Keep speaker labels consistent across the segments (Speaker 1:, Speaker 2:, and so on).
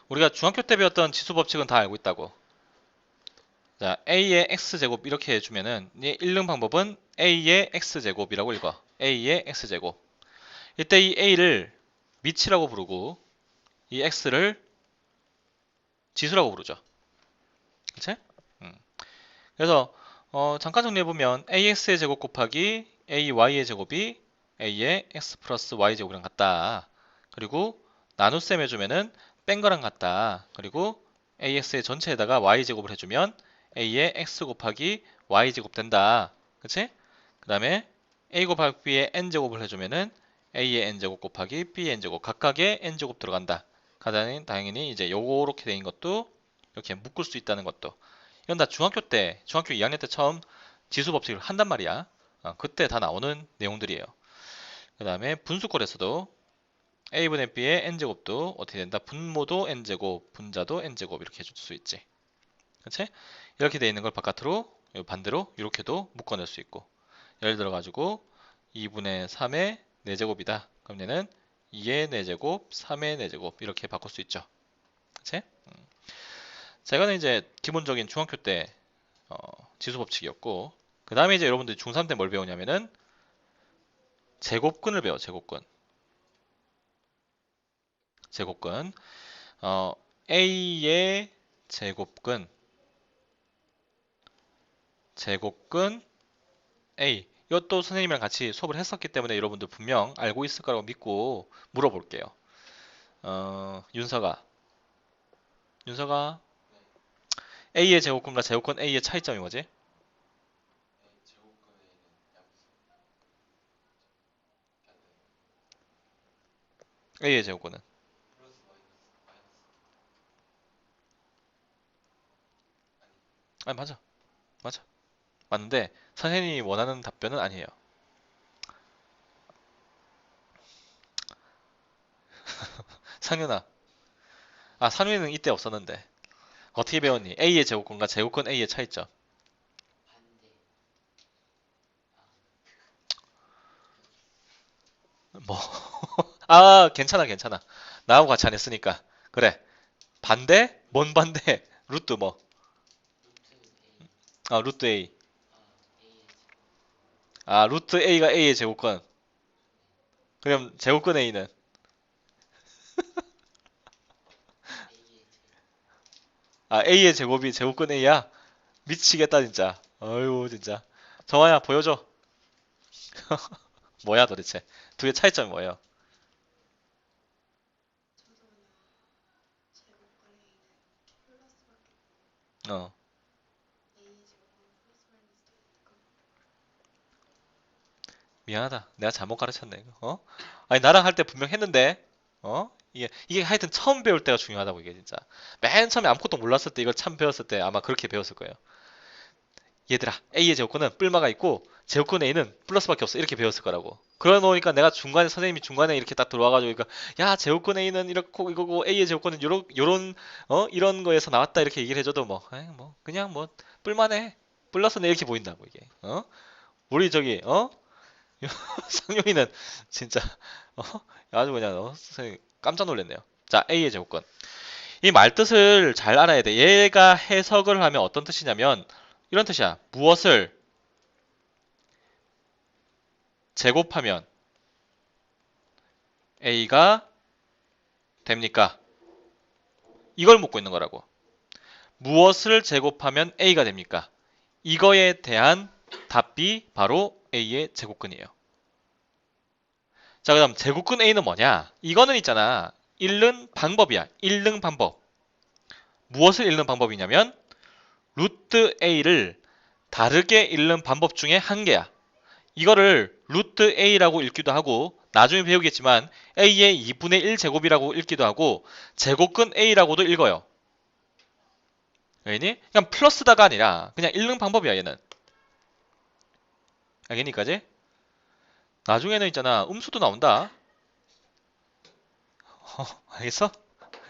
Speaker 1: 우리가 중학교 때 배웠던 지수 법칙은 다 알고 있다고. 자, a의 x제곱 이렇게 해주면은 읽는 방법은 a의 x제곱이라고 읽어. a의 x제곱. 이때 이 a를 미치라고 부르고 이 x를 지수라고 부르죠. 그치? 음. 그래서 잠깐 정리해보면 ax의 제곱 곱하기 ay의 제곱이 a의 x 플러스 y 제곱이랑 같다. 그리고 나눗셈 해주면은 뺀 거랑 같다. 그리고 ax의 전체에다가 y 제곱을 해주면 a의 x 곱하기 y 제곱 된다. 그치? 그 다음에 a 곱하기 b의 n 제곱을 해주면은 a의 n 제곱 곱하기 b의 n 제곱 각각의 n 제곱 들어간다. 당연히 이제 요렇게 된 것도 이렇게 묶을 수 있다는 것도. 이건 다 중학교 2학년 때 처음 지수 법칙을 한단 말이야. 그때 다 나오는 내용들이에요. 그 다음에 분수꼴에서도 a분의 b의 n제곱도 어떻게 된다? 분모도 n제곱, 분자도 n제곱 이렇게 해줄 수 있지. 그치? 이렇게 돼 있는 걸 바깥으로 반대로 이렇게도 묶어낼 수 있고, 예를 들어 가지고 2분의 3의 4제곱이다. 그럼 얘는 2의 4제곱, 3의 4제곱 이렇게 바꿀 수 있죠. 그치? 자, 이거는 이제 기본적인 중학교 때 지수 법칙이었고, 그 다음에 이제 여러분들이 중3 때 뭘 배우냐면은 제곱근을 배워. 제곱근. 어, a의 제곱근 a. 이것도 선생님이랑 같이 수업을 했었기 때문에 여러분들 분명 알고 있을 거라고 믿고 물어볼게요. 윤서가 a의 제곱근과 제곱근 a의 차이점이 뭐지? a의 제곱근은. 아니, 맞아. 맞아. 맞는데 선생님이 원하는 답변은 아니에요. 상윤아. 상윤이는 이때 없었는데. 어떻게 배웠니? a의 제곱근과 제곱근 a의 차이점. 뭐, 괜찮아, 괜찮아. 나하고 같이 안 했으니까. 그래. 반대? 뭔 반대? 루트 뭐? 루트 A. 루트 A가 A의 제곱근. 그럼 제곱근 A는? A의 제곱이 제곱근 A야? 미치겠다, 진짜. 어휴, 진짜. 정화야, 보여줘. 뭐야, 도대체? 두 개 차이점이 뭐예요? 어, 미안하다. 내가 잘못 가르쳤네, 이거. 아니, 나랑 할 때 분명 했는데, 이게 하여튼 처음 배울 때가 중요하다고, 이게 진짜. 맨 처음에 아무것도 몰랐을 때, 이걸 처음 배웠을 때 아마 그렇게 배웠을 거예요. 얘들아, A의 제곱근은 뿔마가 있고 제곱근 A는 플러스밖에 없어. 이렇게 배웠을 거라고. 그러다 보니까 내가 선생님이 중간에 이렇게 딱 들어와가지고 그러니까 야, 제곱근 A는 이렇고 이거고 A의 제곱근은 요런 이런 거에서 나왔다 이렇게 얘기를 해줘도 뭐 그냥 뭐 뿔만해. 플러스는 이렇게 보인다고 이게. 우리 저기 상용이는 진짜 어 아주 그냥 선생님 깜짝 놀랐네요. 자, A의 제곱근. 이 말뜻을 잘 알아야 돼. 얘가 해석을 하면 어떤 뜻이냐면 이런 뜻이야. 무엇을 제곱하면 A가 됩니까? 이걸 묻고 있는 거라고. 무엇을 제곱하면 A가 됩니까? 이거에 대한 답이 바로 A의 제곱근이에요. 자, 그다음 제곱근 A는 뭐냐? 이거는 있잖아. 읽는 방법이야. 읽는 방법. 무엇을 읽는 방법이냐면 루트 A를 다르게 읽는 방법 중에 한 개야. 이거를 루트 A라고 읽기도 하고 나중에 배우겠지만 A의 2분의 1 제곱이라고 읽기도 하고 제곱근 A라고도 읽어요. 알겠니? 그냥 플러스다가 아니라 그냥 읽는 방법이야 얘는. 알겠니까지? 나중에는 있잖아 음수도 나온다. 알겠어?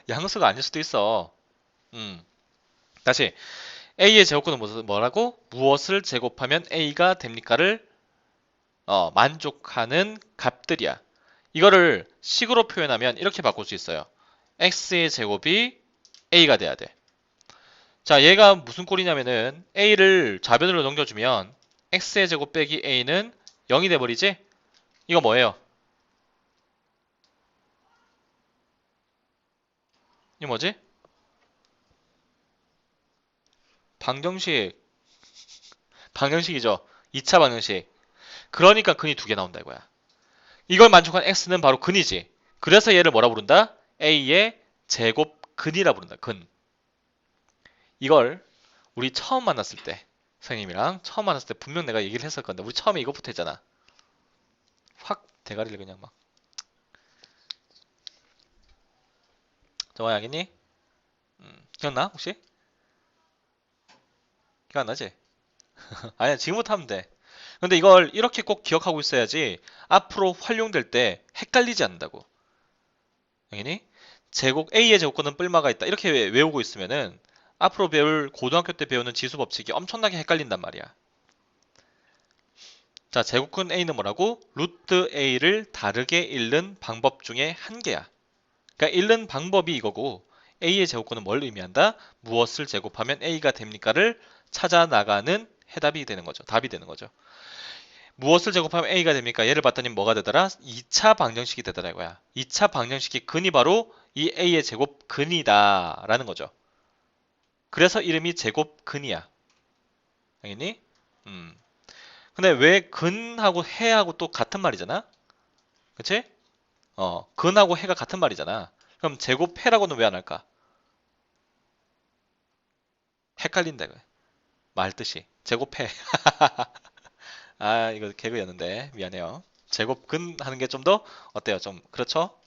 Speaker 1: 양수가 아닐 수도 있어. 음. 다시 A의 제곱근은 뭐라고? 무엇을 제곱하면 A가 됩니까를 만족하는 값들이야. 이거를 식으로 표현하면 이렇게 바꿀 수 있어요. x의 제곱이 a가 돼야 돼. 자, 얘가 무슨 꼴이냐면은 a를 좌변으로 넘겨주면 x의 제곱 빼기 a는 0이 돼버리지? 이거 뭐예요? 이거 뭐지? 방정식. 방정식이죠. 2차 방정식. 그러니까 근이 두 개 나온다 이거야. 이걸 만족한 x는 바로 근이지. 그래서 얘를 뭐라 부른다? a의 제곱 근이라 부른다. 근. 이걸 우리 처음 만났을 때 선생님이랑 처음 만났을 때 분명 내가 얘기를 했을 건데 우리 처음에 이것부터 했잖아. 확 대가리를 그냥 막. 정말 알겠니? 기억나 혹시? 기억 안 나지? 아니야 지금부터 하면 돼. 근데 이걸 이렇게 꼭 기억하고 있어야지 앞으로 활용될 때 헷갈리지 않는다고. 알겠니? 제곱 A의 제곱권은 뿔마가 있다. 이렇게 외우고 있으면은 앞으로 배울 고등학교 때 배우는 지수 법칙이 엄청나게 헷갈린단 말이야. 자, 제곱근 A는 뭐라고? 루트 A를 다르게 읽는 방법 중에 한 개야. 그러니까 읽는 방법이 이거고 A의 제곱근은 뭘 의미한다? 무엇을 제곱하면 A가 됩니까를 찾아 나가는 해답이 되는 거죠. 답이 되는 거죠. 무엇을 제곱하면 A가 됩니까? 얘를 봤더니 뭐가 되더라? 2차 방정식이 되더라 이거야. 2차 방정식의 근이 바로 이 A의 제곱 근이다 라는 거죠. 그래서 이름이 제곱 근이야. 알겠니? 근데 왜 근하고 해하고 또 같은 말이잖아? 그치? 근하고 해가 같은 말이잖아. 그럼 제곱해라고는 왜 안 할까? 헷갈린다 이거야. 말 뜻이. 제곱해. 아, 이거 개그였는데 미안해요. 제곱근 하는 게 좀 더 어때요? 좀 그렇죠?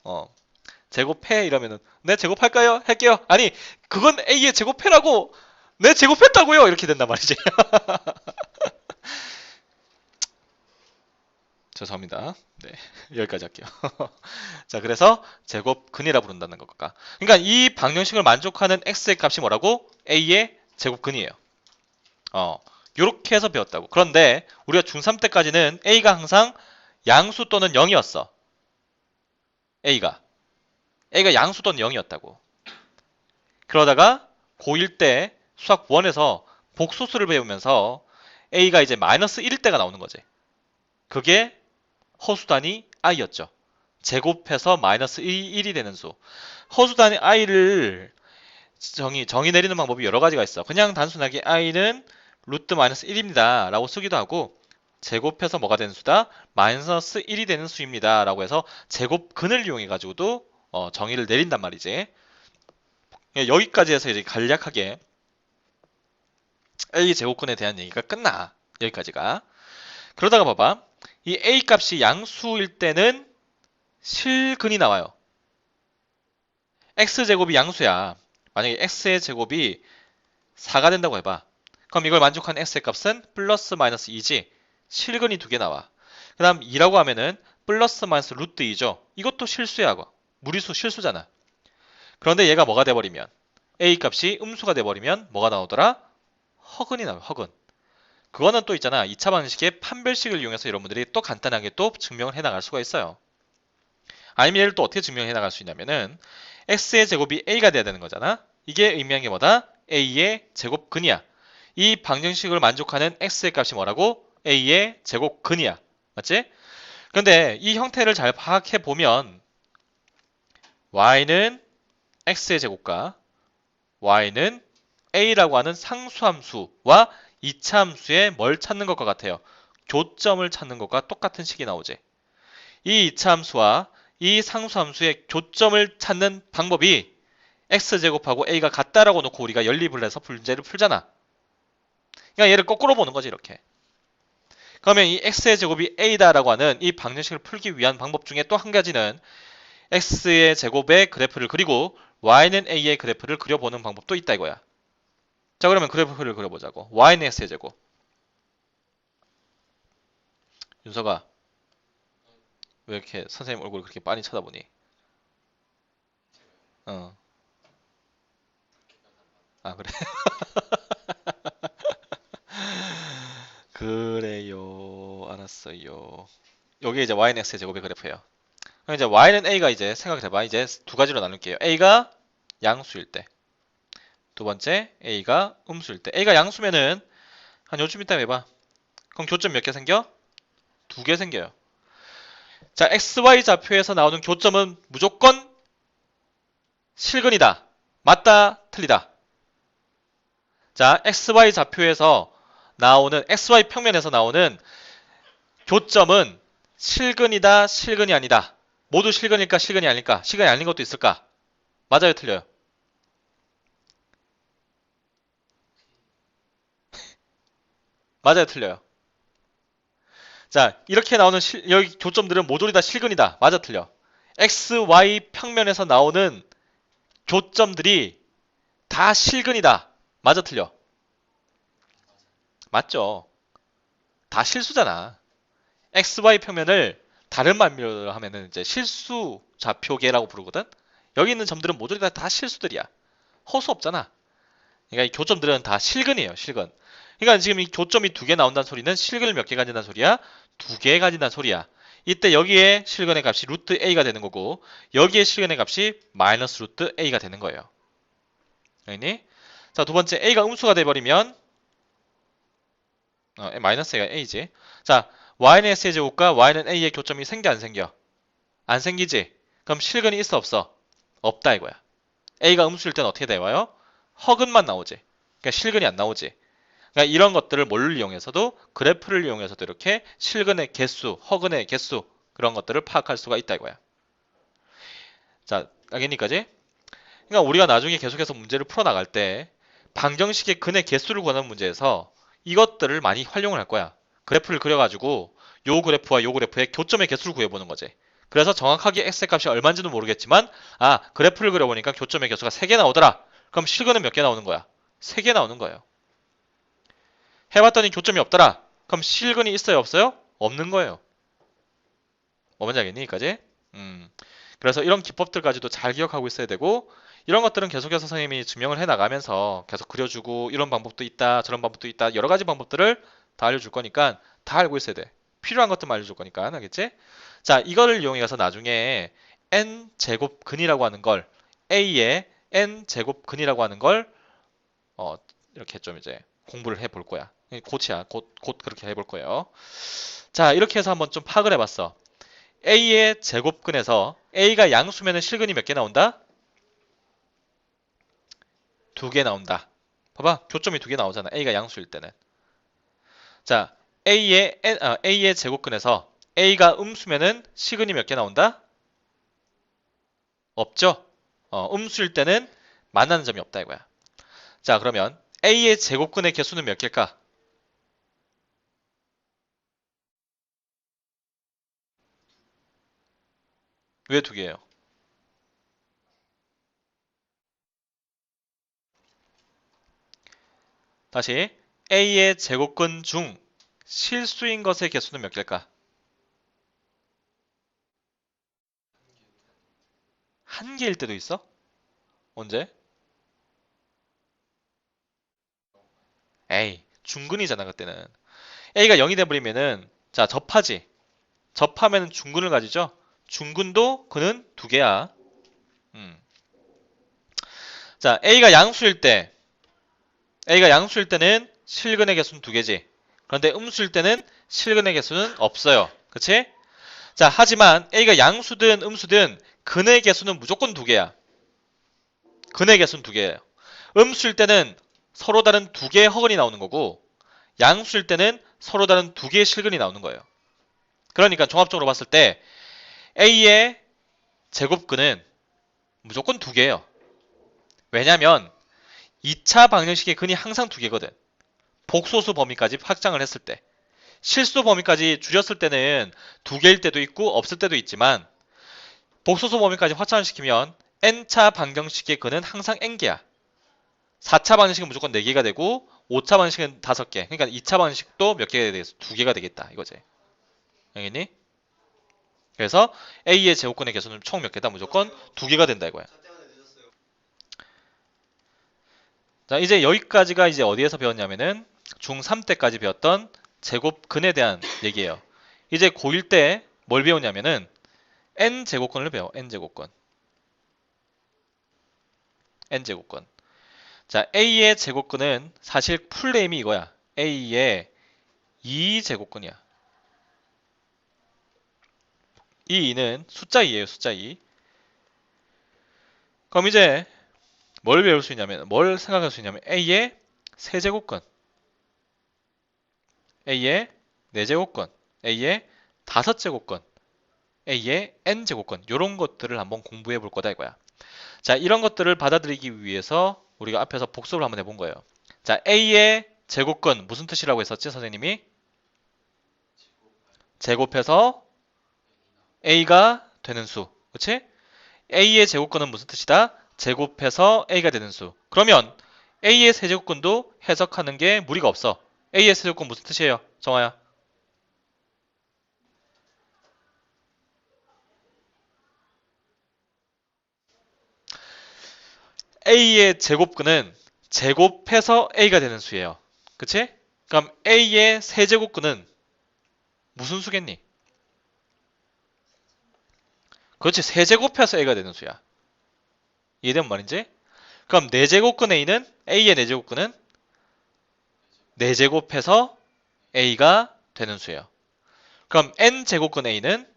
Speaker 1: 제곱해 이러면은 네 제곱할까요? 할게요. 아니 그건 A의 제곱해라고 네 제곱했다고요. 이렇게 된단 말이지. 죄송합니다. 네 여기까지 할게요. 자 그래서 제곱근이라 부른다는 것과 그러니까 이 방정식을 만족하는 x의 값이 뭐라고? A의 제곱근이에요. 요렇게 해서 배웠다고. 그런데 우리가 중3 때까지는 A가 항상 양수 또는 0이었어. A가 양수 또는 0이었다고. 그러다가 고1 때 수학 1에서 복소수를 배우면서 A가 이제 마이너스 1일 때가 나오는 거지. 그게 허수 단위 i였죠. 제곱해서 마이너스 1이 되는 수. 허수 단위 i를 정의 내리는 방법이 여러 가지가 있어. 그냥 단순하게 i는 루트 마이너스 1입니다. 라고 쓰기도 하고 제곱해서 뭐가 되는 수다? 마이너스 1이 되는 수입니다. 라고 해서 제곱근을 이용해 가지고도 정의를 내린단 말이지. 여기까지 해서 이제 간략하게 A 제곱근에 대한 얘기가 끝나. 여기까지가. 그러다가 봐봐. 이 A 값이 양수일 때는 실근이 나와요. X제곱이 양수야. 만약에 X의 제곱이 4가 된다고 해봐. 그럼 이걸 만족한 X의 값은 플러스 마이너스 2지. 실근이 두 개 나와. 그 다음 2라고 하면은 플러스 마이너스 루트 2죠. 이것도 실수야. 무리수 실수잖아. 그런데 얘가 뭐가 돼버리면 A 값이 음수가 돼버리면 뭐가 나오더라? 허근이 나와요. 허근. 그거는 또 있잖아. 2차 방식의 판별식을 이용해서 여러분들이 또 간단하게 또 증명을 해나갈 수가 있어요. 아니면 얘를 또 어떻게 증명해 나갈 수 있냐면은 x의 제곱이 a가 돼야 되는 거잖아. 이게 의미한 게 뭐다? a의 제곱근이야. 이 방정식을 만족하는 x의 값이 뭐라고? a의 제곱근이야. 맞지? 그런데 이 형태를 잘 파악해 보면 y는 x의 제곱과 y는 a라고 하는 상수함수와 이차함수의 뭘 찾는 것과 같아요? 교점을 찾는 것과 똑같은 식이 나오지. 이 이차함수와 이 상수함수의 교점을 찾는 방법이 x제곱하고 a가 같다라고 놓고 우리가 연립을 해서 문제를 풀잖아. 그러니까 얘를 거꾸로 보는 거지 이렇게. 그러면 이 x의 제곱이 a다라고 하는 이 방정식을 풀기 위한 방법 중에 또 한 가지는 x의 제곱의 그래프를 그리고 y는 a의 그래프를 그려보는 방법도 있다 이거야. 자 그러면 그래프를 그려보자고. y는 x의 제곱. 윤서가 왜 이렇게 선생님 얼굴을 그렇게 빤히 쳐다보니? 어. 아 그래. 그래요. 알았어요. 여기 이제 y는 x의 제곱의 그래프예요. 그럼 이제 y는 a가 이제 생각해봐. 이제 두 가지로 나눌게요. a가 양수일 때. 두 번째, a가 음수일 때. a가 양수면은 한 요쯤 이따 해봐. 그럼 교점 몇 개 생겨? 두 개 생겨요. 자, xy 좌표에서 나오는 교점은 무조건 실근이다. 맞다, 틀리다. 자, xy 좌표에서 나오는 xy 평면에서 나오는 교점은 실근이다, 실근이 아니다. 모두 실근일까, 실근이 아닐까? 실근이 아닌 것도 있을까? 맞아요, 틀려요? 맞아요, 틀려요? 자, 이렇게 나오는 여기 교점들은 모조리 다 실근이다. 맞아, 틀려? x, y 평면에서 나오는 교점들이 다 실근이다. 맞아, 틀려? 맞죠? 다 실수잖아. x, y 평면을 다른 말로 하면은 이제 실수 좌표계라고 부르거든? 여기 있는 점들은 모조리 다 실수들이야. 허수 없잖아. 그러니까 이 교점들은 다 실근이에요, 실근. 그러니까 지금 이 교점이 두 개 나온다는 소리는 실근을 몇 개 가진다는 소리야? 두 개 가진다는 소리야. 이때 여기에 실근의 값이 루트 a가 되는 거고 여기에 실근의 값이 마이너스 루트 a가 되는 거예요. 알겠니? 자, 두 번째 a가 음수가 돼버리면 마이너스 a가 a지. 자, y는 x의 제곱과 y는 a의 교점이 생겨 안 생겨? 안 생기지? 그럼 실근이 있어 없어? 없다 이거야. a가 음수일 때는 어떻게 돼요? 허근만 나오지. 그러니까 실근이 안 나오지. 그러니까 이런 것들을 뭘 이용해서도 그래프를 이용해서도 이렇게 실근의 개수, 허근의 개수 그런 것들을 파악할 수가 있다 이거야. 자, 알겠니까지? 그러니까 우리가 나중에 계속해서 문제를 풀어나갈 때 방정식의 근의 개수를 구하는 문제에서 이것들을 많이 활용을 할 거야. 그래프를 그려가지고 요 그래프와 요 그래프의 교점의 개수를 구해보는 거지. 그래서 정확하게 x의 값이 얼마인지는 모르겠지만 그래프를 그려보니까 교점의 개수가 3개 나오더라. 그럼 실근은 몇 개 나오는 거야? 3개 나오는 거예요. 해봤더니 교점이 없더라. 그럼 실근이 있어요, 없어요? 없는 거예요. 뭔지 알겠니? 여기까지? 그래서 이런 기법들까지도 잘 기억하고 있어야 되고 이런 것들은 계속해서 선생님이 증명을 해 나가면서 계속 그려주고 이런 방법도 있다, 저런 방법도 있다, 여러 가지 방법들을 다 알려줄 거니까 다 알고 있어야 돼. 필요한 것들만 알려줄 거니까, 알겠지? 자, 이거를 이용해서 나중에 n 제곱근이라고 하는 걸 a의 n 제곱근이라고 하는 걸 이렇게 좀 이제 공부를 해볼 거야. 곧이야, 곧 그렇게 해볼 거예요. 자, 이렇게 해서 한번 좀 파악을 해봤어. a의 제곱근에서 a가 양수면은 실근이 몇 개 나온다? 두 개 나온다. 봐봐, 교점이 두 개 나오잖아. a가 양수일 때는. 자, a의 제곱근에서 a가 음수면은 실근이 몇 개 나온다? 없죠? 음수일 때는 만나는 점이 없다 이거야. 자, 그러면 a의 제곱근의 개수는 몇 개일까? 왜 두 개예요? 다시 a의 제곱근 중 실수인 것의 개수는 몇 개일까? 한 개일 때도 있어? 언제? 에이, 중근이잖아 그때는. a가 0이 돼버리면은 자, 접하지. 접하면 중근을 가지죠. 중근도 그는 두 개야. 음. 자, a가 양수일 때는 실근의 개수는 두 개지. 그런데 음수일 때는 실근의 개수는 없어요. 그치? 자, 하지만 a가 양수든 음수든 근의 개수는 무조건 두 개야. 근의 개수는 두 개예요. 음수일 때는 서로 다른 두 개의 허근이 나오는 거고 양수일 때는 서로 다른 두 개의 실근이 나오는 거예요. 그러니까 종합적으로 봤을 때 a의 제곱근은 무조건 두 개예요. 왜냐면 2차 방정식의 근이 항상 두 개거든. 복소수 범위까지 확장을 했을 때. 실수 범위까지 줄였을 때는 두 개일 때도 있고 없을 때도 있지만 복소수 범위까지 확장을 시키면 n차 방정식의 근은 항상 n개야. 4차 방정식은 무조건 4개가 되고 5차 방정식은 5개. 그러니까 2차 방정식도 몇 개가 되겠어? 2개가 되겠다. 이거지. 알겠니? 그래서 a의 제곱근의 개수는 총 몇 개다? 무조건 2개가 된다 이거야. 자, 이제 여기까지가 이제 어디에서 배웠냐면은 중3 때까지 배웠던 제곱근에 대한 얘기예요. 이제 고1 때 뭘 배웠냐면은 n제곱권을 배워. n제곱권. n제곱권. 자, a의 제곱권은 사실 풀네임이 이거야. a의 2제곱권이야. 이 2는 숫자 2예요. 숫자 2. 그럼 이제 뭘 배울 수 있냐면, 뭘 생각할 수 있냐면 a의 세제곱권, a의 4제곱권, a의 5제곱권, a의 n제곱권, 이런 것들을 한번 공부해 볼 거다 이거야. 자, 이런 것들을 받아들이기 위해서 우리가 앞에서 복습을 한번 해본 거예요. 자, a의 제곱권 무슨 뜻이라고 했었지 선생님이? 제곱해서 a가 되는 수. 그치? a의 제곱권은 무슨 뜻이다? 제곱해서 a가 되는 수. 그러면 a의 세제곱권도 해석하는 게 무리가 없어. a의 세제곱권 무슨 뜻이에요? 정아야. a의 제곱근은 제곱해서 a가 되는 수예요. 그치? 그럼 a의 세제곱근은 무슨 수겠니? 그렇지. 세제곱해서 a가 되는 수야. 이해되면 말인지? 그럼 4제곱근 a의 4제곱근은 4제곱해서 a가 되는 수예요. 그럼 n제곱근 a의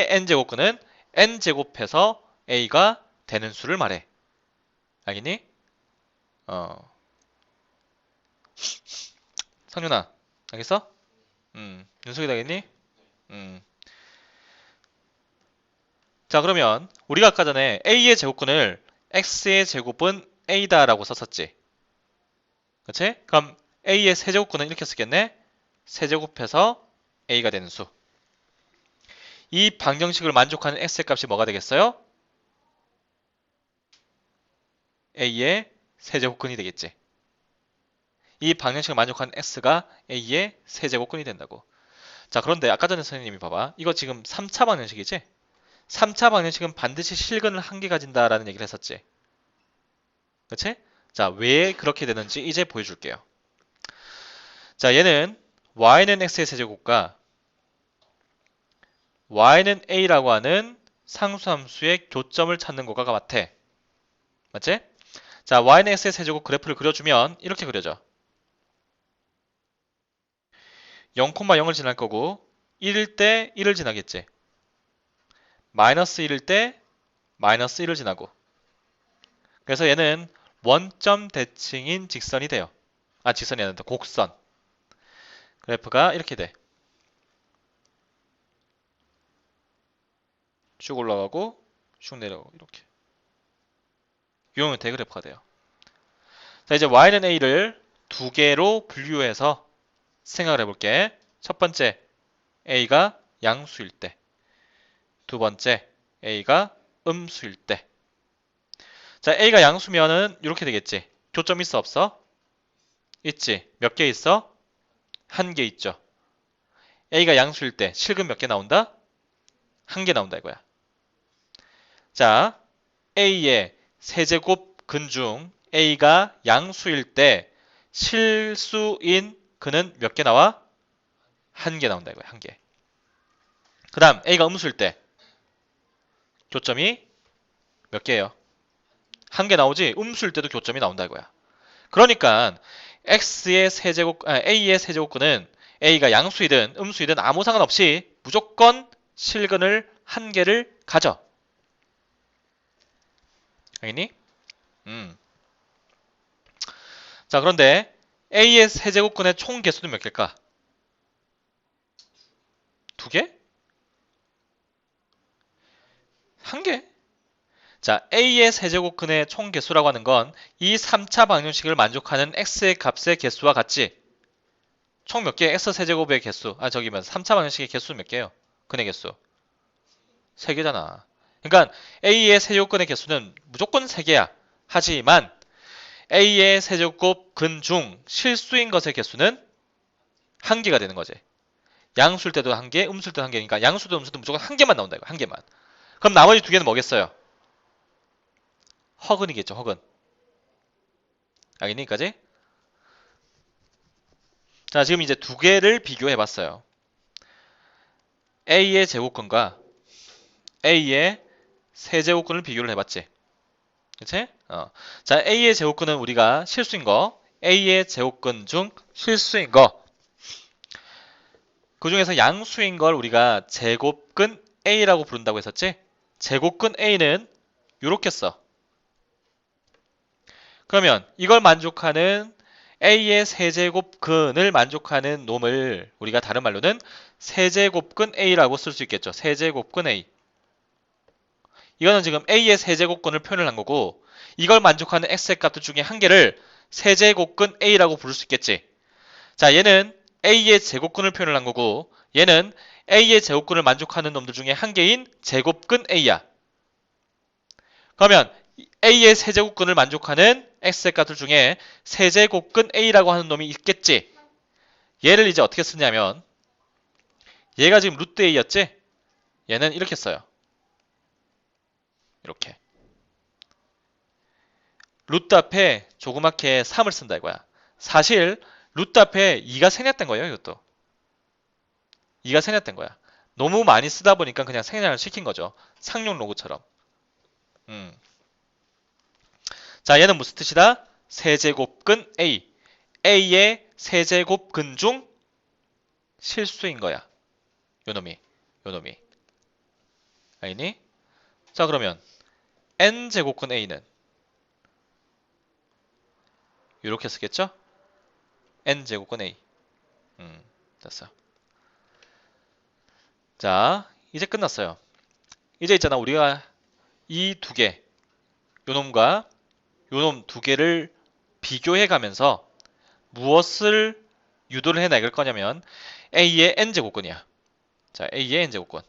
Speaker 1: n제곱근은 n제곱해서 a가 되는 수를 말해. 알겠니? 어. 성윤아, 알겠어? 윤석이 알겠니? 음. 자, 그러면 우리가 아까 전에 a의 제곱근을 x의 제곱은 a다라고 썼었지. 그치? 그럼 a의 세제곱근은 이렇게 쓰겠네? 세제곱해서 a가 되는 수. 이 방정식을 만족하는 x의 값이 뭐가 되겠어요? a의 세제곱근이 되겠지. 이 방정식을 만족하는 x가 a의 세제곱근이 된다고. 자, 그런데 아까 전에 선생님이 봐봐. 이거 지금 3차 방정식이지? 3차 방정식은 반드시 실근을 한 개 가진다라는 얘기를 했었지. 그치? 자, 왜 그렇게 되는지 이제 보여줄게요. 자, 얘는 y는 x의 세제곱과 y는 a라고 하는 상수함수의 교점을 찾는 것과 같아. 맞지? 자, y는 x의 세제곱 그래프를 그려주면 이렇게 그려져. 0,0을 지날 거고 1일 때 1을 지나겠지. 마이너스 1일 때 마이너스 1을 지나고. 그래서 얘는 원점 대칭인 직선이 돼요. 아, 직선이 아니라 곡선. 그래프가 이렇게 돼. 쭉 올라가고 쭉 내려가고 이렇게. 유형형태 그래프가 돼요. 자, 이제 y는 a를 두 개로 분류해서 생각을 해볼게. 첫 번째, a가 양수일 때. 두 번째, a가 음수일 때. 자, a가 양수면은 이렇게 되겠지. 교점 있어 없어? 있지. 몇 개 있어? 한 개 있죠. a가 양수일 때 실근 몇 개 나온다? 한 개 나온다 이거야. 자, a의 세제곱 근 중 a가 양수일 때 실수인 근은 몇 개 나와? 한 개 나온다 이거야. 한 개. 그 다음 a가 음수일 때 교점이 몇 개예요? 한 개 나오지? 음수일 때도 교점이 나온다 이거야. 그러니까 a의 세제곱근은 a가 양수이든 음수이든 아무 상관없이 무조건 실근을 한 개를 가져. 알겠니? 자, 그런데 a의 세제곱근의 총 개수는 몇 개일까? 두 개? 한 개? 자, a의 세제곱근의 총 개수라고 하는 건 이 3차 방정식을 만족하는 x의 값의 개수와 같지? 총 몇 개? x 세제곱의 개수. 아, 저기면 3차 방정식의 개수 몇 개예요? 근의 개수. 3개잖아. 그러니까 a의 세제곱근의 개수는 무조건 3개야. 하지만 a의 세제곱 근 중 실수인 것의 개수는 1개가 되는 거지. 양수일 때도 1개, 음수일 때도 1개니까 양수도 음수도 무조건 1개만 나온다 이거. 1개만. 그럼 나머지 2개는 뭐겠어요? 허근이겠죠. 허근. 알겠니? 까지? 자, 지금 이제 2개를 비교해 봤어요. A의 제곱근과 A의 세제곱근을 비교를 해봤지. 그치? 자, A의 제곱근은 우리가 실수인 거, A의 제곱근 중 실수인 거, 그 중에서 양수인 걸 우리가 제곱근 A라고 부른다고 했었지? 제곱근 A는 요렇게 써. 그러면 이걸 만족하는 A의 세제곱근을 만족하는 놈을 우리가 다른 말로는 세제곱근 A라고 쓸 수 있겠죠. 세제곱근 A. 이거는 지금 A의 세제곱근을 표현을 한 거고, 이걸 만족하는 X의 값들 중에 한 개를 세제곱근 A라고 부를 수 있겠지. 자, 얘는 A의 제곱근을 표현을 한 거고, 얘는 A의 제곱근을 만족하는 놈들 중에 한 개인 제곱근 A야. 그러면 A의 세제곱근을 만족하는 X의 값들 중에 세제곱근 A라고 하는 놈이 있겠지. 얘를 이제 어떻게 쓰냐면, 얘가 지금 루트 A였지? 얘는 이렇게 써요. 이렇게. 루트 앞에 조그맣게 3을 쓴다 이거야. 사실 루트 앞에 2가 생략된 거예요. 이것도 2가 생략된 거야. 너무 많이 쓰다 보니까 그냥 생략을 시킨 거죠. 상용 로그처럼. 자, 얘는 무슨 뜻이다? 세제곱근 A. A의 세제곱근 중 실수인 거야. 요놈이. 요놈이. 알니? 자, 그러면 N제곱근 A는 이렇게 쓰겠죠? N제곱근 A. 됐어. 자, 이제 끝났어요. 이제 있잖아. 우리가 이 두 개, 요놈과 요놈 두 개를 비교해 가면서 무엇을 유도를 해 나갈 거냐면 A의 N제곱근이야. 자, A의 N제곱근.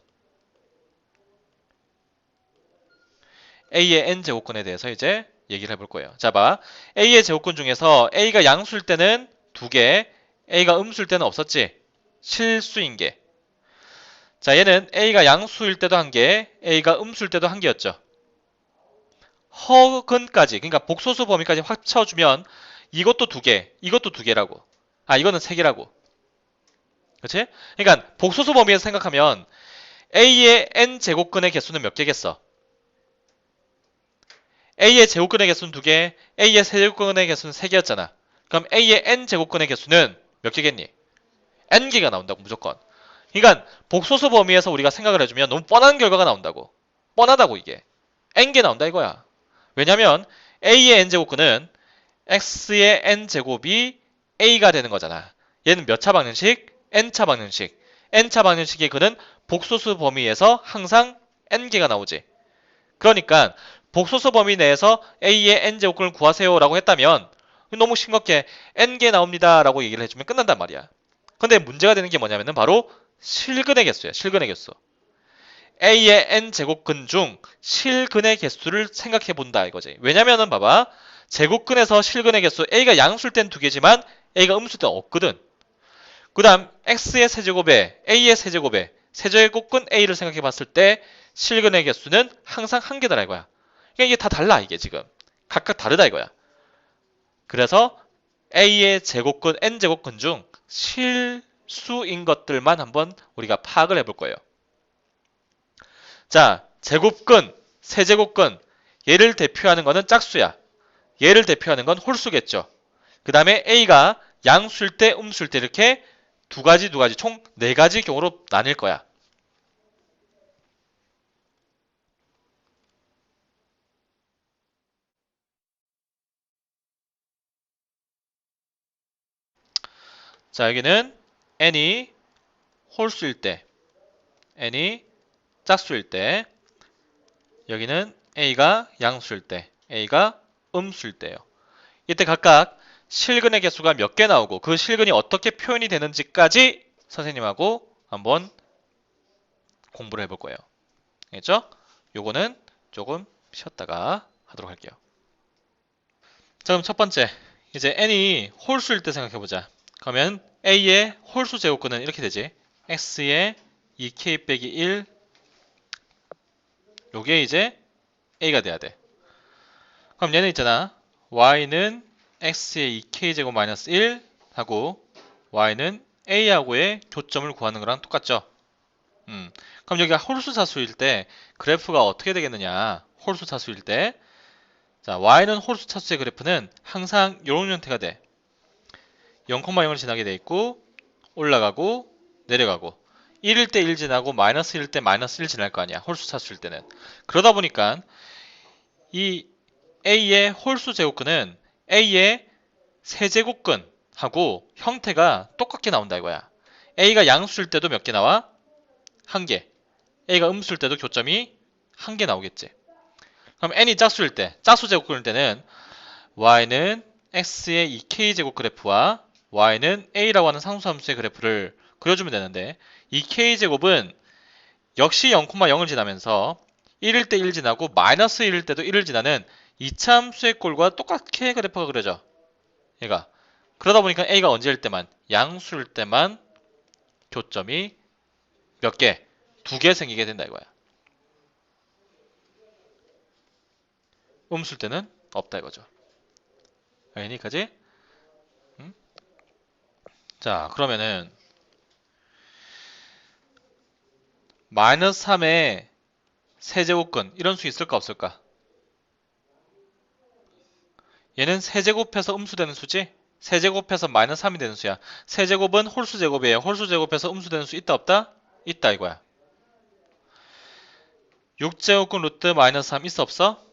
Speaker 1: A의 N제곱근에 대해서 이제 얘기를 해볼 거예요. 자, 봐. A의 제곱근 중에서 A가 양수일 때는 두 개, A가 음수일 때는 없었지? 실수인 게. 자, 얘는 A가 양수일 때도 한 개, A가 음수일 때도 한 개였죠. 허근까지, 그러니까 복소수 범위까지 합쳐주면 이것도 두 개, 이것도 두 개라고. 아, 이거는 세 개라고. 그렇지? 그러니까 복소수 범위에서 생각하면 A의 N제곱근의 개수는 몇 개겠어? A의 제곱근의 개수는 두 개, A의 세제곱근의 개수는 세 개였잖아. 그럼 A의 N제곱근의 개수는 몇 개겠니? N개가 나온다고 무조건. 그러니까 복소수 범위에서 우리가 생각을 해주면 너무 뻔한 결과가 나온다고. 뻔하다고 이게. N개 나온다 이거야. 왜냐면 A의 N제곱근은 X의 N제곱이 A가 되는 거잖아. 얘는 몇 차 방정식? N차 방정식. N차 방정식의 근은 복소수 범위에서 항상 N개가 나오지. 그러니까 복소수 범위 내에서 A의 N제곱근을 구하세요 라고 했다면 너무 싱겁게 N개 나옵니다 라고 얘기를 해주면 끝난단 말이야. 근데 문제가 되는 게 뭐냐면은 바로 실근의 개수야. 실근의 개수. A의 N제곱근 중 실근의 개수를 생각해 본다 이거지. 왜냐면은 봐봐. 제곱근에서 실근의 개수 A가 양수일 땐 두 개지만 A가 음수일 땐 없거든. 그 다음 X의 세제곱에 A의 세제곱에 세제곱근 A를 생각해 봤을 때 실근의 개수는 항상 한 개더라 이거야. 그러니까 이게 다 달라 이게 지금. 각각 다르다 이거야. 그래서 A의 제곱근 N제곱근 중 실수인 것들만 한번 우리가 파악을 해볼 거예요. 자, 제곱근, 세제곱근 얘를 대표하는 거는 짝수야. 얘를 대표하는 건 홀수겠죠. 그 다음에 A가 양수일 때, 음수일 때 이렇게 두 가지, 총 네 가지 경우로 나뉠 거야. 자, 여기는 n이 홀수일 때, n이 짝수일 때, 여기는 a가 양수일 때, a가 음수일 때요. 이때 각각 실근의 개수가 몇 개 나오고 그 실근이 어떻게 표현이 되는지까지 선생님하고 한번 공부를 해볼 거예요. 알겠죠? 요거는 조금 쉬었다가 하도록 할게요. 자, 그럼 첫 번째. 이제 n이 홀수일 때 생각해보자. 그러면 a의 홀수 제곱근은 이렇게 되지. x의 2k 빼기 1 요게 이제 a가 돼야 돼. 그럼 얘는 있잖아. y는 x의 2k 제곱 마이너스 1 하고 y는 a하고의 교점을 구하는 거랑 똑같죠. 그럼 여기가 홀수 차수일 때 그래프가 어떻게 되겠느냐? 홀수 차수일 때. 자, y는 홀수 차수의 그래프는 항상 이런 형태가 돼. 0,0을 지나게 돼 있고 올라가고 내려가고 1일 때 1 지나고 마이너스 1일 때 마이너스 1 지날 거 아니야. 홀수 차수일 때는. 그러다 보니까 이 A의 홀수 제곱근은 A의 세제곱근하고 형태가 똑같게 나온다 이거야. A가 양수일 때도 몇 개 나와? 한 개. A가 음수일 때도 교점이 한 개 나오겠지. 그럼 n이 짝수일 때, 짝수 제곱근일 때는 y는 x의 2k제곱 그래프와 y는 a라고 하는 상수함수의 그래프를 그려주면 되는데 2k제곱은 역시 0,0을 지나면서 1일 때 1 지나고 마이너스 1일 때도 1을 지나는 이차함수의 꼴과 똑같게 그래프가 그려져. 얘가. 그러다 보니까 a가 언제일 때만, 양수일 때만 교점이 몇 개? 2개 생기게 된다 이거야. 음수일 때는 없다 이거죠. 여기까지? 자, 그러면은 마이너스 3의 세제곱근 이런 수 있을까 없을까? 얘는 세제곱해서 음수되는 수지? 세제곱해서 마이너스 3이 되는 수야. 세제곱은 홀수 제곱이에요. 홀수 제곱해서 음수되는 수 있다 없다? 있다 이거야. 6제곱근 루트 마이너스 3 있어 없어?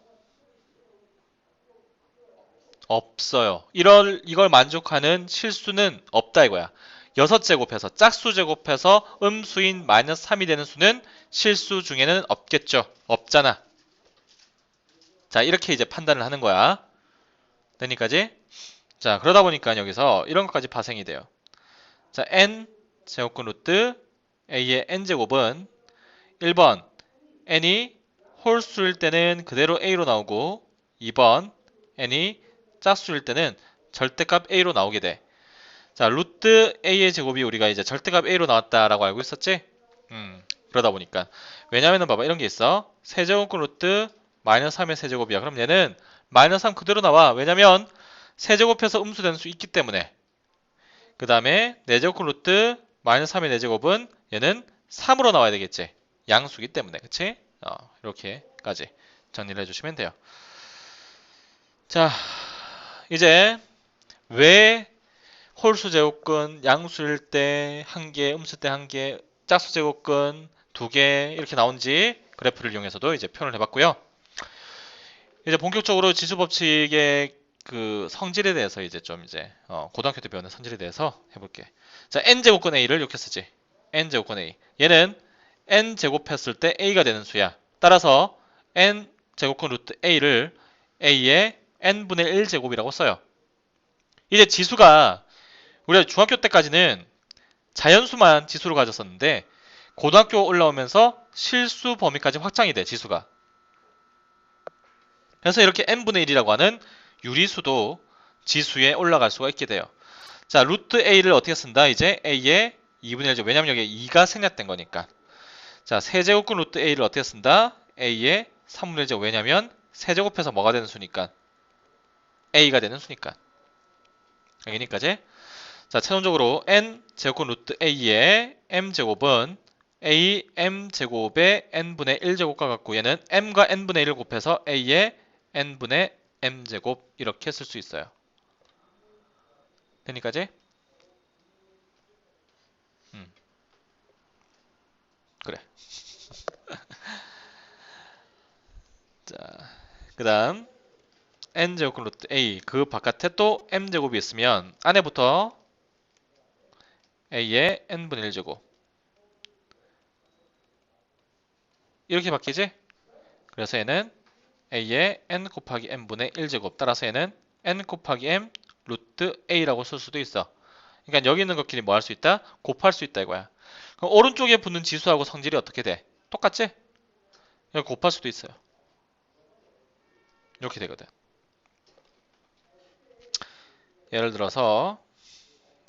Speaker 1: 없어요. 이걸 만족하는 실수는 없다 이거야. 6제곱해서 짝수 제곱해서 음수인 마이너스 3이 되는 수는 실수 중에는 없겠죠. 없잖아. 자, 이렇게 이제 판단을 하는 거야. 되니까지? 자, 그러다 보니까 여기서 이런 것까지 파생이 돼요. 자, n 제곱근 루트 a의 n제곱은 1번 n이 홀수일 때는 그대로 a로 나오고 2번 n이 짝수일 때는 절대값 a로 나오게 돼. 자, 루트 a의 제곱이 우리가 이제 절대값 a로 나왔다라고 알고 있었지? 그러다 보니까 왜냐면은 봐봐 이런 게 있어. 세제곱근 루트 마이너스 3의 세제곱이야. 그럼 얘는 마이너스 3 그대로 나와. 왜냐면 세제곱해서 음수되는 수 있기 때문에. 그 다음에 4제곱근 루트 마이너스 3의 4제곱은 얘는 3으로 나와야 되겠지. 양수기 때문에. 그치? 이렇게까지 정리를 해주시면 돼요. 자, 이제 왜 홀수 제곱근 양수일 때 1개, 음수 때 1개, 짝수 제곱근 2개 이렇게 나온지 그래프를 이용해서도 이제 표현을 해봤고요. 이제 본격적으로 지수 법칙의 그 성질에 대해서 이제 좀 이제 고등학교 때 배우는 성질에 대해서 해볼게. 자, n 제곱근 a를 이렇게 쓰지. n 제곱근 a. 얘는 n 제곱했을 때 a가 되는 수야. 따라서 n 제곱근 루트 a를 a의 n분의 1제곱이라고 써요. 이제 지수가 우리가 중학교 때까지는 자연수만 지수로 가졌었는데 고등학교 올라오면서 실수 범위까지 확장이 돼, 지수가. 그래서 이렇게 n분의 1이라고 하는 유리수도 지수에 올라갈 수가 있게 돼요. 자, 루트 a를 어떻게 쓴다? 이제 a의 2분의 1제곱. 왜냐면 여기 2가 생략된 거니까. 자, 세제곱근 루트 a를 어떻게 쓴다? a의 3분의 1제곱. 왜냐면 세제곱해서 뭐가 되는 수니까? a가 되는 수니까. 여기니까지. 자, 최종적으로 n 제곱근 루트 a의 m제곱은 a m제곱의 n분의 1제곱과 같고 얘는 m과 n분의 1을 곱해서 a의 n분의 m제곱 이렇게 쓸 수 있어요. 되니까지? 그래. 자, 그 다음 n제곱근 루트 a 그 바깥에 또 m제곱이 있으면 안에부터 a의 n분의 1제곱 이렇게 바뀌지? 그래서 얘는 a의 n 곱하기 m분의 1제곱 따라서 얘는 n 곱하기 m 루트 a라고 쓸 수도 있어. 그러니까 여기 있는 것끼리 뭐 할 수 있다? 곱할 수 있다 이거야. 그럼 오른쪽에 붙는 지수하고 성질이 어떻게 돼? 똑같지? 여기 곱할 수도 있어요. 이렇게 되거든. 예를 들어서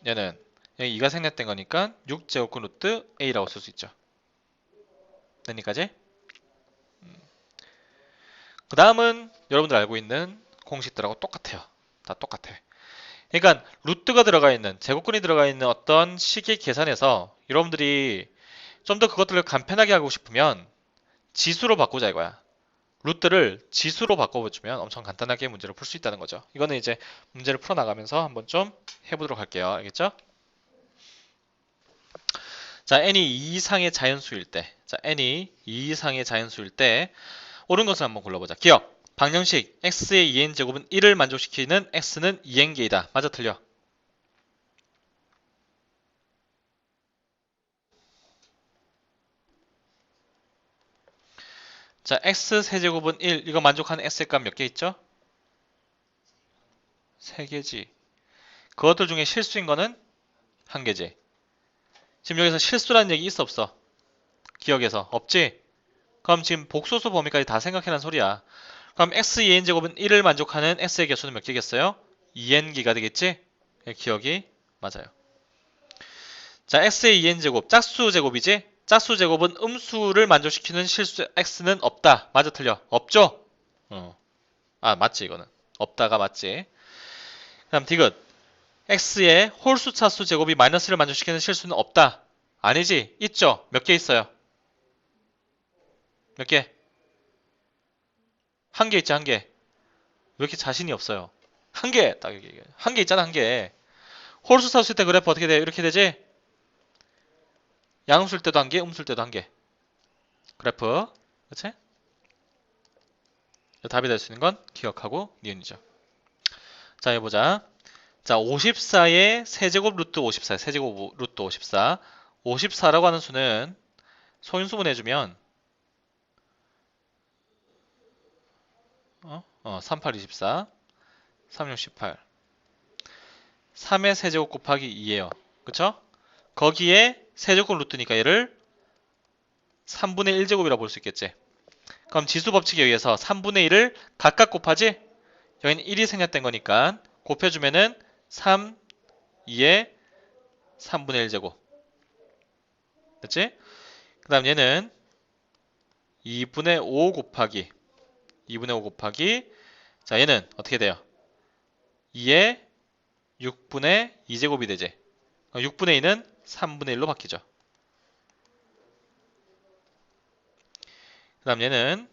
Speaker 1: 얘는 여기 2가 생략된 거니까 6제곱근 루트 a라고 쓸 수 있죠. 되니까지? 그 다음은 여러분들 알고 있는 공식들하고 똑같아요. 다 똑같아. 그러니까 루트가 들어가 있는 제곱근이 들어가 있는 어떤 식의 계산에서 여러분들이 좀 더 그것들을 간편하게 하고 싶으면 지수로 바꾸자 이거야. 루트를 지수로 바꿔주면 엄청 간단하게 문제를 풀 수 있다는 거죠. 이거는 이제 문제를 풀어나가면서 한번 좀 해보도록 할게요. 알겠죠? 자, n이 2 이상의 자연수일 때, 자, n이 2 이상의 자연수일 때 옳은 것을 한번 골라보자. 기억! 방정식 x의 2n제곱은 1을 만족시키는 x는 2n개이다. 맞아, 틀려? 자, x세제곱은 1, 이거 만족하는 x의 값 몇 개 있죠? 3개지. 그것들 중에 실수인 거는 1개지. 지금 여기서 실수라는 얘기 있어 없어? 기억에서 없지? 그럼 지금 복소수 범위까지 다 생각해란 소리야. 그럼 x 2n제곱은 1을 만족하는 x의 개수는 몇 개겠어요? 2n기가 되겠지? 기억이 맞아요. 자, x의 2n제곱, 짝수 제곱이지? 짝수 제곱은 음수를 만족시키는 실수 x는 없다. 맞아, 틀려? 없죠? 아, 맞지, 이거는. 없다가 맞지. 그다음 디귿. x의 홀수 차수 제곱이 마이너스를 만족시키는 실수는 없다. 아니지? 있죠? 몇 개 있어요? 몇 개? 1개 있지, 1개. 왜 이렇게 자신이 없어요? 1개! 딱 여기. 1개 있잖아, 1개. 홀수 차수일 때 그래프 어떻게 돼? 이렇게 되지? 양수일 때도 1개, 음수일 때도 1개. 그래프. 그치? 답이 될 수 있는 건 기억하고 니은이죠. 자, 해보자. 자, 54의 세제곱 루트 54, 세제곱 루트 54. 54라고 하는 수는 소인수분 해주면 38, 24, 36, 18. 3의 세제곱 곱하기 2예요. 그쵸? 거기에 세제곱 루트니까 얘를 3분의 1제곱이라고 볼 수 있겠지. 그럼 지수 법칙에 의해서 3분의 1을 각각 곱하지? 여기는 1이 생략된 거니까 곱해주면은 3, 2에 3분의 1제곱. 됐지? 그 다음 얘는 2분의 5 곱하기 2분의 5 곱하기 자 얘는 어떻게 돼요? 2에 6분의 2제곱이 되지. 6분의 2는 3분의 1로 바뀌죠. 그 다음 얘는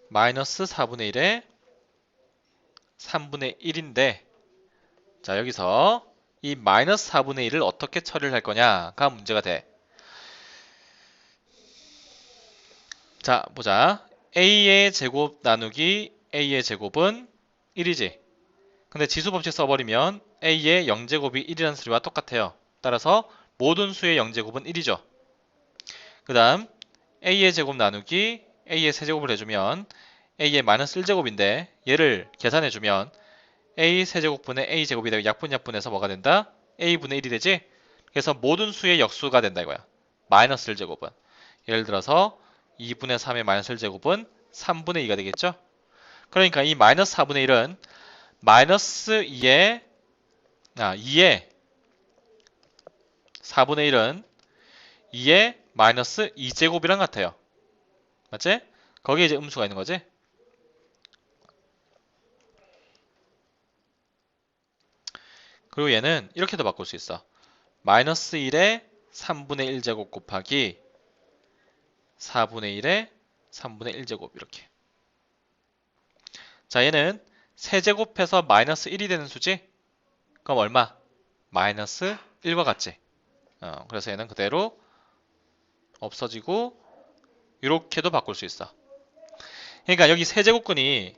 Speaker 1: 마이너스 4분의 1에 3분의 1인데 자 여기서 이 마이너스 4분의 1을 어떻게 처리를 할 거냐가 문제가 돼. 자 보자. a의 제곱 나누기 a의 제곱은 1이지. 근데 지수법칙 써버리면 a의 0제곱이 1이라는 소리와 똑같아요. 따라서 모든 수의 0제곱은 1이죠. 그 다음 a의 제곱 나누기 a의 세제곱을 해주면 a의 마이너스 1제곱인데 얘를 계산해주면 a 세제곱분의 a 제곱이 되고 약분해서 뭐가 된다? a분의 1이 되지? 그래서 모든 수의 역수가 된다 이거야. 마이너스 1제곱은. 예를 들어서 2분의 3의 마이너스 1제곱은 3분의 2가 되겠죠? 그러니까 이 마이너스 4분의 1은 마이너스 2의 4분의 1은 2의 마이너스 2제곱이랑 같아요. 맞지? 거기에 이제 음수가 있는 거지? 그리고 얘는 이렇게도 바꿀 수 있어. 마이너스 1의 3분의 1제곱 곱하기 4분의 1의 3분의 1제곱 이렇게. 자 얘는 세제곱해서 마이너스 1이 되는 수지? 그럼 얼마? 마이너스 1과 같지? 그래서 얘는 그대로 없어지고 이렇게도 바꿀 수 있어. 그러니까 여기 세제곱근이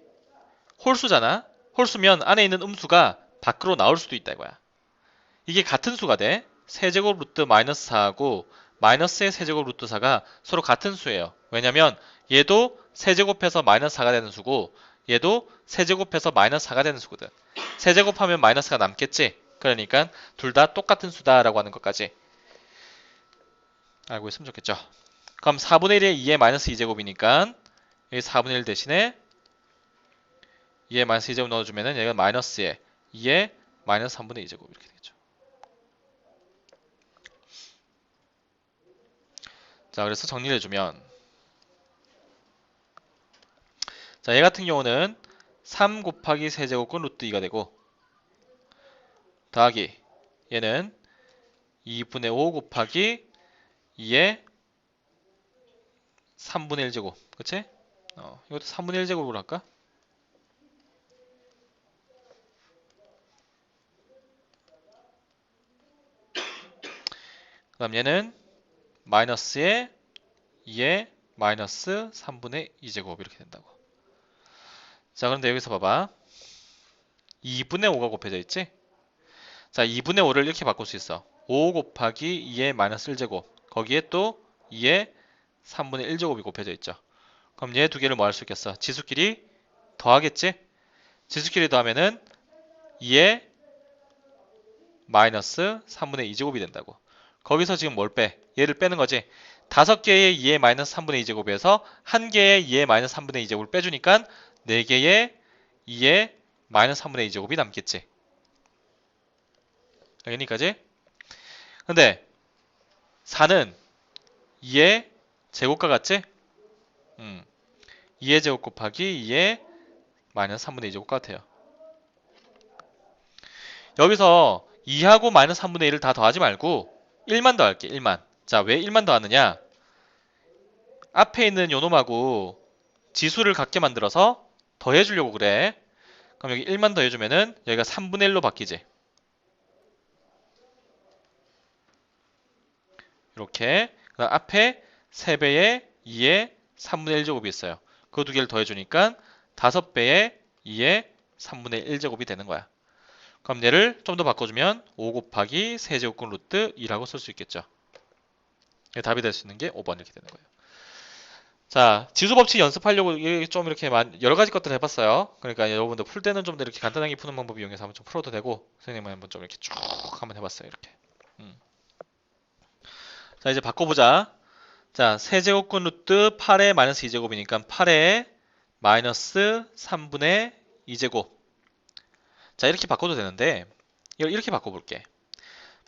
Speaker 1: 홀수잖아? 홀수면 안에 있는 음수가 밖으로 나올 수도 있다 이거야. 이게 같은 수가 돼. 세제곱 루트 마이너스 4하고 마이너스의 세제곱 루트 4가 서로 같은 수예요. 왜냐면 얘도 세제곱해서 마이너스 4가 되는 수고 얘도 세제곱해서 마이너스 4가 되는 수거든. 세제곱하면 마이너스가 남겠지. 그러니까 둘 다 똑같은 수다라고 하는 것까지 알고 있으면 좋겠죠. 그럼 4분의 1에 2의 마이너스 2제곱이니까 여기 4분의 1 대신에 2의 마이너스 2제곱 넣어주면은 얘가 마이너스에 2의 마이너스 3분의 2제곱 이렇게 되겠죠. 자, 그래서 정리를 해주면 자, 얘 같은 경우는 3 곱하기 세제곱은 루트 2가 되고 더하기 얘는 2분의 5 곱하기 2의 3분의 1제곱. 그치? 이것도 3분의 1제곱으로 할까? 그 다음 얘는 마이너스에 2의 마이너스 3분의 2제곱 이렇게 된다고. 자, 그런데 여기서 봐봐. 2분의 5가 곱해져 있지? 자, 2분의 5를 이렇게 바꿀 수 있어. 5 곱하기 2의 마이너스 1제곱. 거기에 또 2의 3분의 1제곱이 곱해져 있죠. 그럼 얘 두 개를 뭐 할 수 있겠어? 지수끼리 더하겠지? 지수끼리 더하면은 2의 마이너스 3분의 2제곱이 된다고. 거기서 지금 뭘 빼? 얘를 빼는 거지. 5개의 2의 마이너스 3분의 2제곱에서 1개의 2의 마이너스 3분의 2제곱을 빼주니까 4개의 2의 마이너스 3분의 2제곱이 남겠지. 여기까지? 근데 4는 2의 제곱과 같지? 2의 제곱 곱하기 2의 마이너스 3분의 2제곱 같아요. 여기서 2하고 마이너스 3분의 1을 다 더하지 말고 1만 더할게. 1만. 자, 왜 1만 더하느냐? 앞에 있는 요놈하고 지수를 같게 만들어서 더해주려고 그래. 그럼 여기 1만 더해주면은 여기가 3분의 1로 바뀌지. 이렇게. 그 다음 앞에 3배의 2의 3분의 1제곱이 있어요. 그 두 개를 더해주니까 5배의 2의 3분의 1제곱이 되는 거야. 그럼 얘를 좀 더 바꿔주면 5 곱하기 세제곱근 루트 2라고 쓸 수 있겠죠. 답이 될 수 있는 게 5번 이렇게 되는 거예요. 자, 지수 법칙 연습하려고 좀 이렇게 여러 가지 것들을 해봤어요. 그러니까 여러분들 풀 때는 좀 더 이렇게 간단하게 푸는 방법 이용해서 한번 좀 풀어도 되고, 선생님은 한번 좀 이렇게 쭉 한번 해봤어요. 이렇게. 자, 이제 바꿔보자. 자, 세제곱근 루트 8의 마이너스 2제곱이니까 8의 마이너스 3분의 2제곱. 자, 이렇게 바꿔도 되는데, 이걸 이렇게 바꿔볼게.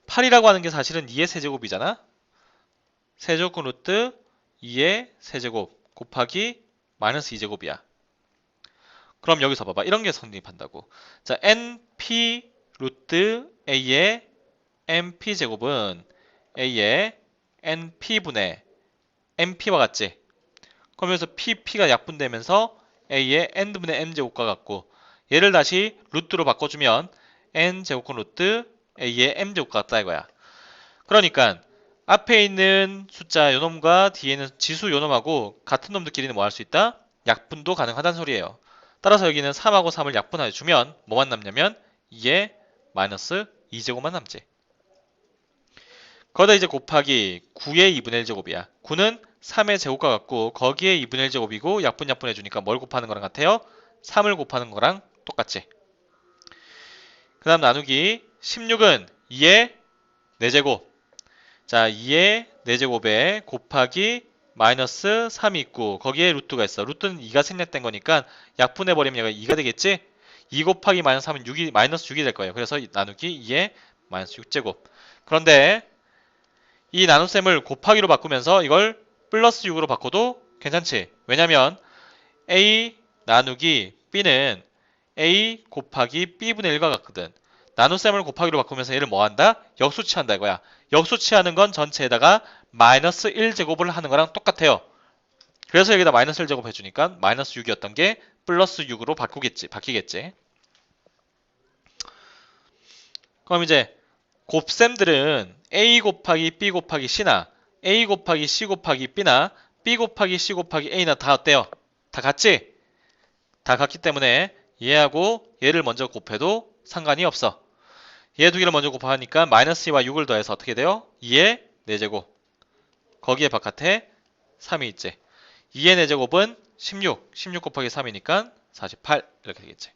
Speaker 1: 8이라고 하는 게 사실은 2의 세제곱이잖아? 세제곱근 루트 2의 세제곱 곱하기 마이너스 2제곱이야. 그럼 여기서 봐봐. 이런 게 성립한다고. 자, np 루트 a의 np제곱은 a의 np분의 np와 같지? 그럼 여기서 pp가 약분되면서 a의 n분의 n제곱과 같고, 얘를 다시 루트로 바꿔주면 n제곱근 루트 a의 m제곱과 같다 이거야. 그러니까 앞에 있는 숫자 요놈과 뒤에 있는 지수 요놈하고 같은 놈들끼리는 뭐 할 수 있다? 약분도 가능하다는 소리예요. 따라서 여기는 3하고 3을 약분해 주면 뭐만 남냐면 2의 마이너스 2제곱만 남지. 거기다 이제 곱하기 9의 2분의 1제곱이야. 9는 3의 제곱과 같고 거기에 2분의 1제곱이고 약분해 주니까 뭘 곱하는 거랑 같아요? 3을 곱하는 거랑 똑같지. 그 다음 나누기 16은 2의 4제곱. 자, 2의 4제곱에 곱하기 마이너스 3이 있고 거기에 루트가 있어. 루트는 2가 생략된 거니까 약분해버리면 얘가 2가 되겠지? 2 곱하기 마이너스 3은 6이, 마이너스 6이 될 거예요. 그래서 나누기 2의 마이너스 6제곱. 그런데 이 나눗셈을 곱하기로 바꾸면서 이걸 플러스 6으로 바꿔도 괜찮지? 왜냐면 a 나누기 b는 a 곱하기 b분의 1과 같거든. 나눗셈을 곱하기로 바꾸면서 얘를 뭐 한다? 역수치한다 이거야. 역수치하는 건 전체에다가 마이너스 1제곱을 하는 거랑 똑같아요. 그래서 여기다 마이너스 1제곱 해주니까 마이너스 6이었던 게 플러스 6으로 바뀌겠지. 그럼 이제 곱셈들은 a 곱하기 b 곱하기 c나 a 곱하기 c 곱하기 b나 b 곱하기 c 곱하기 a나 다 어때요? 다 같지? 다 같기 때문에 얘하고 얘를 먼저 곱해도 상관이 없어. 얘 두 개를 먼저 곱하니까 마이너스 2와 6을 더해서 어떻게 돼요? 2의 4제곱. 거기에 바깥에 3이 있지. 2의 4제곱은 16. 16 곱하기 3이니까 48 이렇게 되겠지.